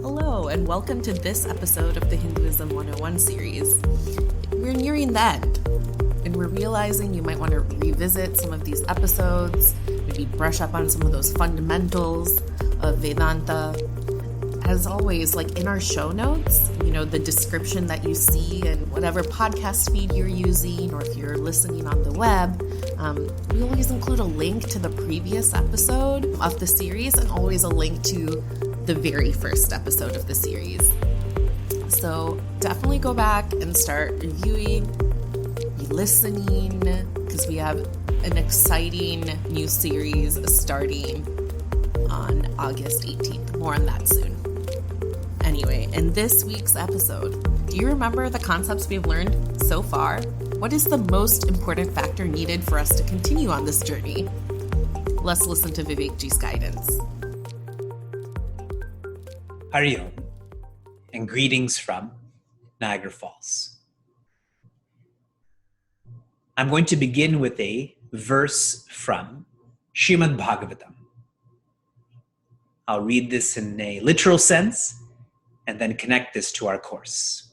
Hello, and welcome to this episode of the Hinduism 101 series. We're nearing the end, and we're realizing you might want to revisit some of these episodes, maybe brush up on some of those fundamentals of Vedanta. As always, like in our show notes, the description that you see and whatever podcast feed you're using, or if you're listening on the web, we always include a link to the previous episode of the series and always a link to the very first episode of the series. So definitely go back and start reviewing, listening, because we have an exciting new series starting on August 18th. More on that soon. Anyway, in this week's episode, do you remember the concepts we've learned so far? What is the most important factor needed for us to continue on this journey? Let's listen to Vivekji's guidance. Hari Om, and greetings from Niagara Falls. I'm going to begin with a verse from Srimad Bhagavatam. I'll read this in a literal sense and then connect this to our course.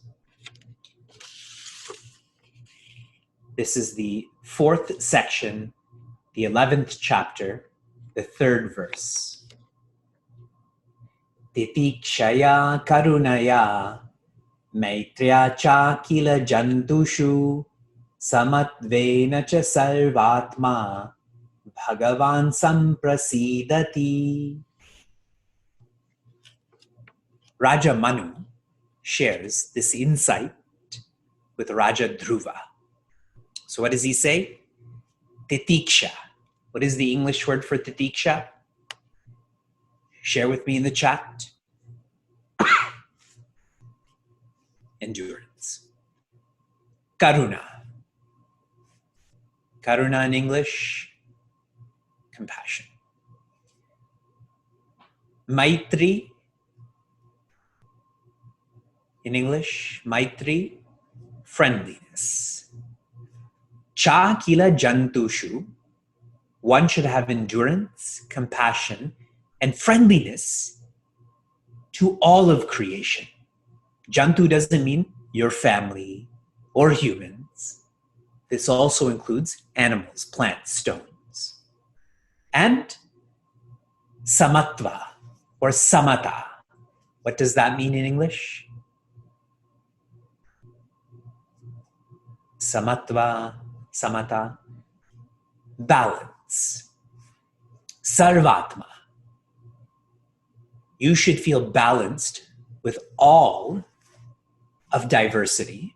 This is the 4th section, the 11th chapter, the 3rd verse. Titikshaya karunaya maitriya cha kila jantushu samatvena cha sarvatma bhagavan samprasidati. Raja Manu shares this insight with Raja Dhruva. So what does he say? Titiksha. What is the English word for titiksha? Share with me in the chat. Endurance. Karuna. Karuna in English, compassion. Maitri. In English, Maitri, friendliness. Cha kila jantushu, one should have endurance, compassion, and friendliness to all of creation. Jantu doesn't mean your family or humans. This also includes animals, plants, stones. And samatva or samata. What does that mean in English? Samatva, samata, balance. Sarvatma. You should feel balanced with all of diversity.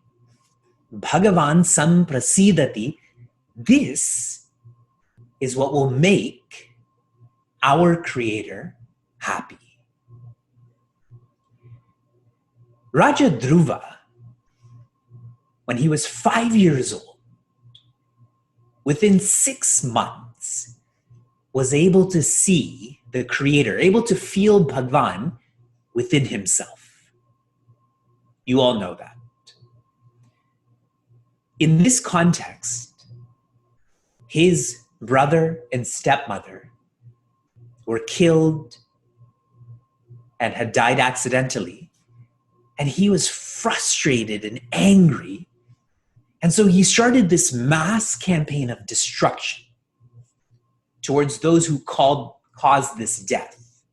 Bhagavan samprasidati. This is what will make our Creator happy. Raja Dhruva, when he was 5 years old, within 6 months, was able to see the Creator, able to feel Bhagavan within himself. You all know that. In this context, his brother and stepmother were killed and had died accidentally, and he was frustrated and angry. And so he started this mass campaign of destruction towards those who caused this death.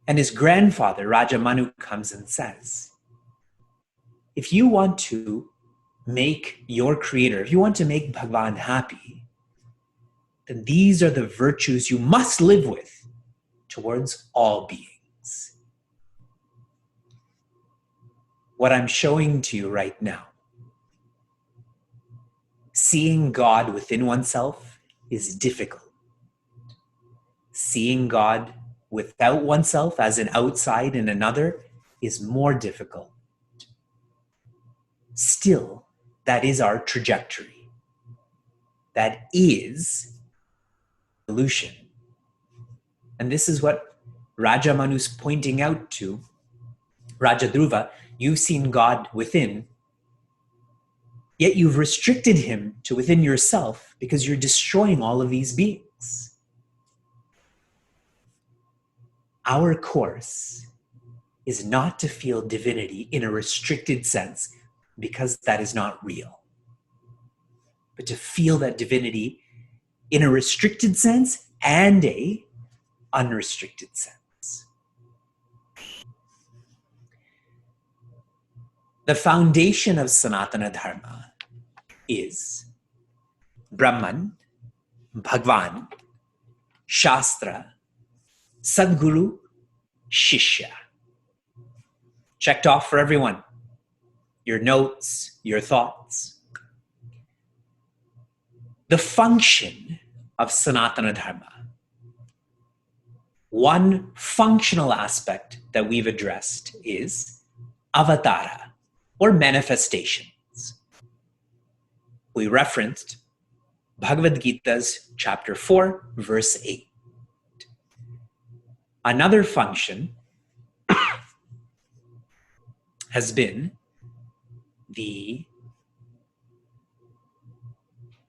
And his grandfather, Raja Manu, comes and says, if you want to make your Creator, if you want to make Bhagavan happy, then these are the virtues you must live with towards all beings. What I'm showing to you right now, seeing God within oneself is difficult. Seeing God without oneself as an outside in another is more difficult. Still, that is our trajectory. That is evolution. And this is what Raja Manu's pointing out to Raja Dhruva. You've seen God within, yet you've restricted him to within yourself because you're destroying all of these beings. Our course is not to feel divinity in a restricted sense, because that is not real, but to feel that divinity in a restricted sense and a unrestricted sense. The foundation of Sanatana Dharma is Brahman, Bhagwan, Shastra, Sadguru, Shishya. Checked off for everyone. Your notes, your thoughts. The function of Sanatana Dharma. One functional aspect that we've addressed is avatara, or manifestations. We referenced Bhagavad Gita's chapter 4, verse 8. Another function has been the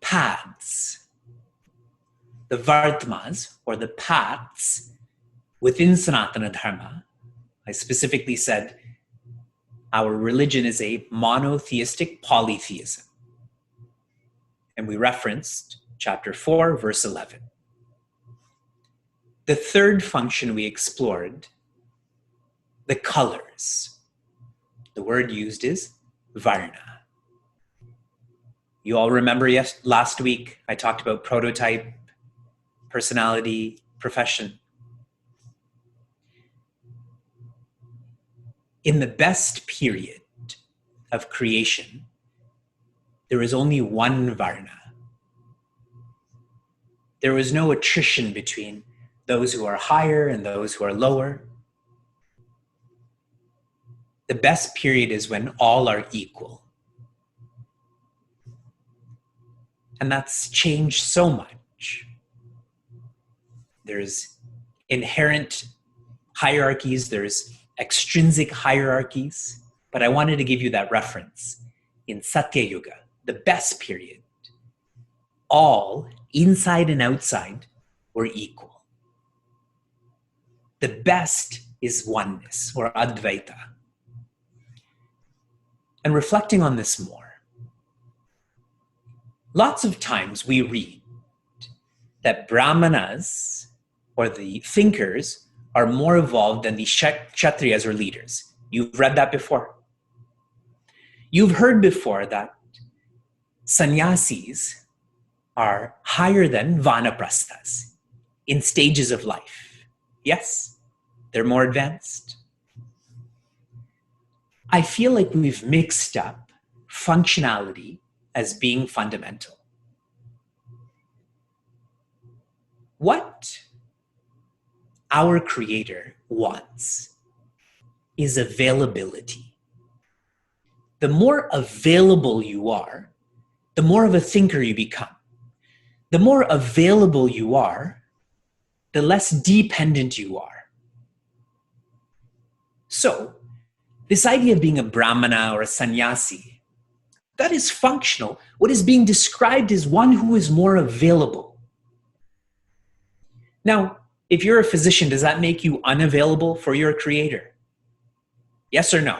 paths, the vartmas, or the paths within Sanatana Dharma. I specifically said our religion is a monotheistic polytheism. And we referenced chapter 4, verse 11. The third function we explored, the colors. The word used is varna. You all remember last week I talked about prototype, personality, profession. In the best period of creation, there is only one varna. There was no attrition between those who are higher and those who are lower. The best period is when all are equal. And that's changed so much. There's inherent hierarchies, there's extrinsic hierarchies, but I wanted to give you that reference. In Satya Yuga, the best period, all, inside and outside, were equal. The best is oneness, or Advaita. And reflecting on this more, lots of times we read that Brahmanas, or the thinkers, are more evolved than the Kshatriyas, or leaders. You've read that before. You've heard before that sannyasis are higher than vanaprasthas in stages of life. Yes, they're more advanced. I feel like we've mixed up functionality as being fundamental. What our Creator wants is availability. The more available you are, the more of a thinker you become. The more available you are, the less dependent you are. So, this idea of being a Brahmana or a sannyasi, that is functional. What is being described is one who is more available. Now, if you're a physician, does that make you unavailable for your Creator? Yes or no?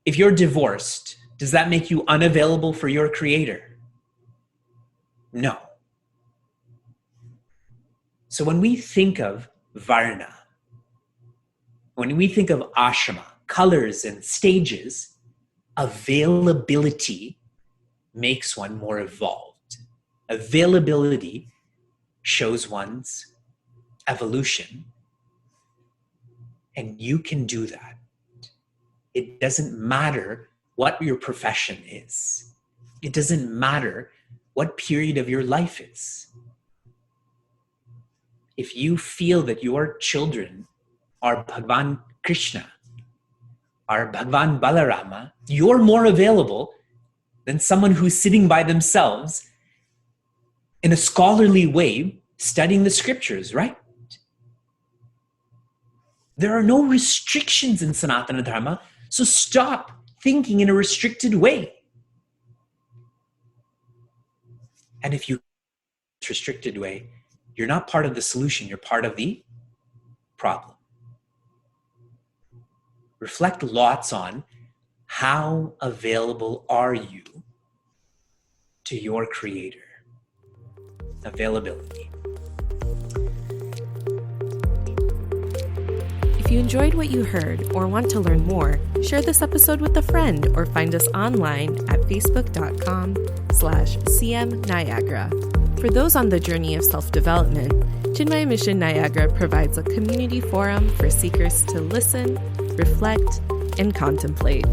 If you're divorced, does that make you unavailable for your Creator? No. So when we think of Varna, when we think of ashrama, colors and stages, availability makes one more evolved. Availability shows one's evolution, and you can do that. It doesn't matter what your profession is. It doesn't matter what period of your life is. If you feel that your children are Bhagwan Krishna, are Bhagwan Balarama, you're more available than someone who's sitting by themselves in a scholarly way studying the scriptures, right? There are no restrictions in Sanatana Dharma, so stop thinking in a restricted way. And if you restricted way, You're not part of the solution, you're part of the problem. Reflect lots on how available are you to your creator. Availability. If you enjoyed what you heard or want to learn more, share this episode with a friend or find us online at facebook.com/cmniagara. For those on the journey of self-development, Chinmaya Mission Niagara provides a community forum for seekers to listen, reflect, and contemplate.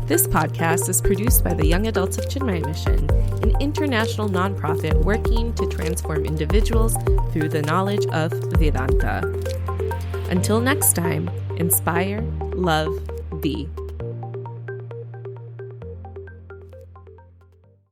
This podcast is produced by the Young Adults of Chinmaya Mission, an international nonprofit working to transform individuals through the knowledge of Vedanta. Until next time, inspire, love, be.